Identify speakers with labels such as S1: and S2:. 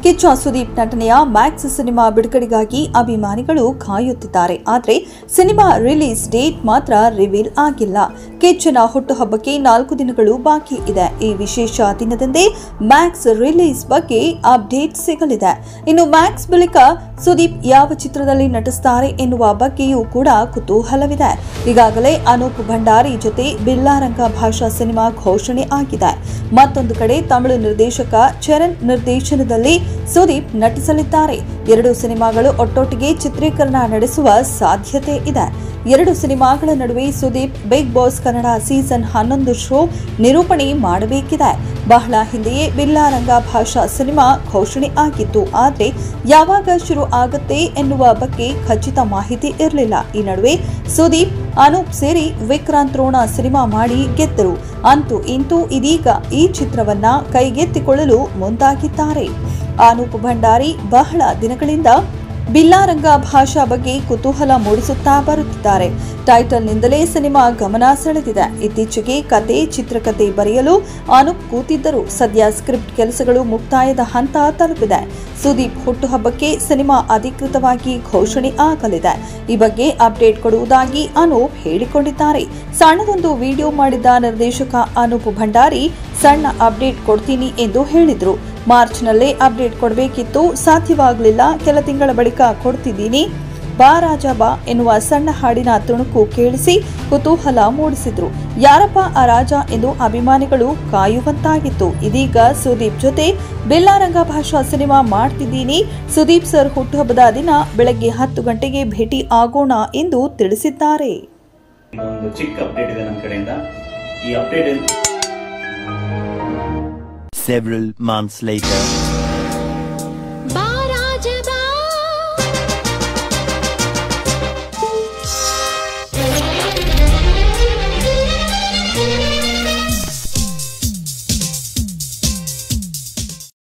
S1: ಕಿಚ್ಚ ಸುದೀಪ್ ನಟನೆಯ Max cinema ಬಿಡುಗಡೆಗಾಗಿ ಅಭಿಮಾನಿಗಳು ಕಾಯುತ್ತಿದ್ದಾರೆ. ಆದರೆ ಸಿನಿಮಾ ರಿಲೀಸ್ ಡೇಟ್ ಮಾತ್ರ ರಿವೀಲ್ ಆಗಿಲ್ಲ. ಕಿಚ್ಚನ ಹುಟ್ಟುಹಬ್ಬಕ್ಕೆ 4 ದಿನಗಳು ಬಾಕಿ ಇದೆ. ಈ ವಿಶೇಷ ದಿನದಂದೇ ಮ್ಯಾಕ್ಸ್ ರಿಲೀಸ್ ಬಗ್ಗೆ ಅಪ್ಡೇಟ್ ಸಿಗಲಿದೆ. ಇನ್ನು ಮ್ಯಾಕ್ಸ್ ಬಳಿಕ ಸುದೀಪ್ ಯಾವ ಚಿತ್ರದಲ್ಲಿ ನಟಿಸುತ್ತಾರೆ ಎನ್ನುವ ಬಗ್ಗೆಯೂ ಕೂಡ ಕುತೂಹಲವಿದೆ. ಈಗಾಗಲೇ ಅನೂಪ್ ಭಂಡಾರಿ ಜೊತೆ ಬಿಲ್ಲಾರಂಗ ಭಾಷಾ ಸಿನಿಮಾ ಘೋಷಣೆ ಆಗಿದೆ. ಮತ್ತೊಂದು ಕಡೆ ತಮಿಳು ನಿರ್ದೇಶಕ ಚರಣ್ ನಿರ್ದೇಶನದಲ್ಲಿ ಸುದೀಪ್ ನಟಿಸಲಿದ್ದಾರೆ. 2 ಸಿನಿಮಾಗಳು ಒಟ್ಟೊಟ್ಟಿಗೆ ಚಿತ್ರೀಕರಣ ನಡೆಸುವ ಸಾಧ್ಯತೆ ಇದೆ. 2 ಸಿನಿಮಾಗಳ ನಡುವೆ Sudeep Bigg Boss Kannada season 11 show ನಿರೂಪಣೆ ಮಾಡಬೇಕಿದೆ. ಬಹಳ ಹಿಂದೆಯೇ ಬಿಲ್ಲಾರಂಗ ಭಾಷಾ ಸಿನಿಮಾ ಘೋಷಣೆ ಆಗಿತ್ತು. ಆದರೆ ಯಾವಾಗ ಶುರು ಆಗುತ್ತೆ ಎನ್ನುವ ಬಗ್ಗೆ ಖಚಿತ ಮಾಹಿತಿ ಇರಲಿಲ್ಲ. ಈ ನಡುವೆ ಸುದೀಪ್ ಅನೂಪ್ ಸೇರಿ ವಿಕ್ರಾಂತ್ ರೋಣ ಸಿನಿಮಾ ಮಾಡಿ ಗೆದ್ದರು. ಅಂತೂ ಇಂತೂ ಇದೀಗ ಈ ಚಿತ್ರವನ್ನ ಕೈಗೆತ್ತಿಕೊಳ್ಳಲು ಮುಂದಾಗಿದ್ದಾರೆ. ಅನೂಪ್ ಭಂಡಾರಿ ಬಹಳ ದಿನಗಳಿಂದ ಬಿಲ್ಲಾರಂಗ ಭಾಷಾ ಬಗ್ಗೆ ಕುತೂಹಲ ಮೂಡಿಸುತ್ತಾ ಬರುತ್ತಿದ್ದಾರೆ. ಟೈಟಲ್ನಿಂದಲೇ ಸಿನಿಮಾ ಗಮನ ಸೆಳೆದಿದೆ. ಇತ್ತೀಚೆಗೆ ಕತೆ ಚಿತ್ರಕಥೆ ಬರೆಯಲು ಅನೂಪ್ ಕೂತಿದ್ದರು. ಸದ್ಯ ಸ್ಕ್ರಿಪ್ಟ್ ಕೆಲಸಗಳು ಮುಕ್ತಾಯದ ಹಂತ ತಲುಪಿದೆ. ಸುದೀಪ್ ಹುಟ್ಟುಹಬ್ಬಕ್ಕೆ ಸಿನಿಮಾ ಅಧಿಕೃತವಾಗಿ ಘೋಷಣೆ ಆಗಲಿದೆ. ಈ ಬಗ್ಗೆ ಅಪ್ಡೇಟ್ ಕೊಡುವುದಾಗಿ ಅನೂಪ್ ಹೇಳಿಕೊಂಡಿದ್ದಾರೆ. ಸಣ್ಣದೊಂದು ವಿಡಿಯೋ ಮಾಡಿದ್ದ ನಿರ್ದೇಶಕ ಅನೂಪ್ ಭಂಡಾರಿ ಸಣ್ಣ ಅಪ್ಡೇಟ್ ಕೊಡ್ತೀನಿ ಎಂದು ಹೇಳಿದ್ರು. ಮಾರ್ಚ್ನಲ್ಲೇ ಅಪ್ಡೇಟ್ ಕೊಡಬೇಕಿತ್ತು, ಸಾಧ್ಯವಾಗಲಿಲ್ಲ. ಕೆಲ ತಿಂಗಳ ಬಳಿಕ ಕೊಡ್ತಿದ್ದೀನಿ, ಬಾ ರಾಜ ಬಾ ಎನ್ನುವ ಸಣ್ಣ ಹಾಡಿನ ತುಣುಕು ಕೇಳಿಸಿ ಕುತೂಹಲ ಮೂಡಿಸಿದ್ರು. ಯಾರಪ್ಪ ಆ ರಾಜ ಎಂದು ಅಭಿಮಾನಿಗಳು ಕಾಯುವಂತಾಗಿತ್ತು. ಇದೀಗ ಸುದೀಪ್ ಜೊತೆ ಬಿಲ್ಲಾರಂಗ ಭಾಷಾ ಸಿನಿಮಾ ಮಾಡ್ತಿದ್ದೀನಿ. ಸುದೀಪ್ ಸರ್ ಹುಟ್ಟುಹಬ್ಬದ ದಿನ ಬೆಳಗ್ಗೆ 10 ಗಂಟೆಗೆ ಭೇಟಿ ಆಗೋಣ ಎಂದು ತಿಳಿಸಿದ್ದಾರೆ.
S2: ಒಂದು ಚಿಕ್ಕ ಅಪ್ಡೇಟ್ ಇದೆ ನನ್ನ ಕಡೆಯಿಂದ. ಈ ಅಪ್ಡೇಟ್
S3: Several months later.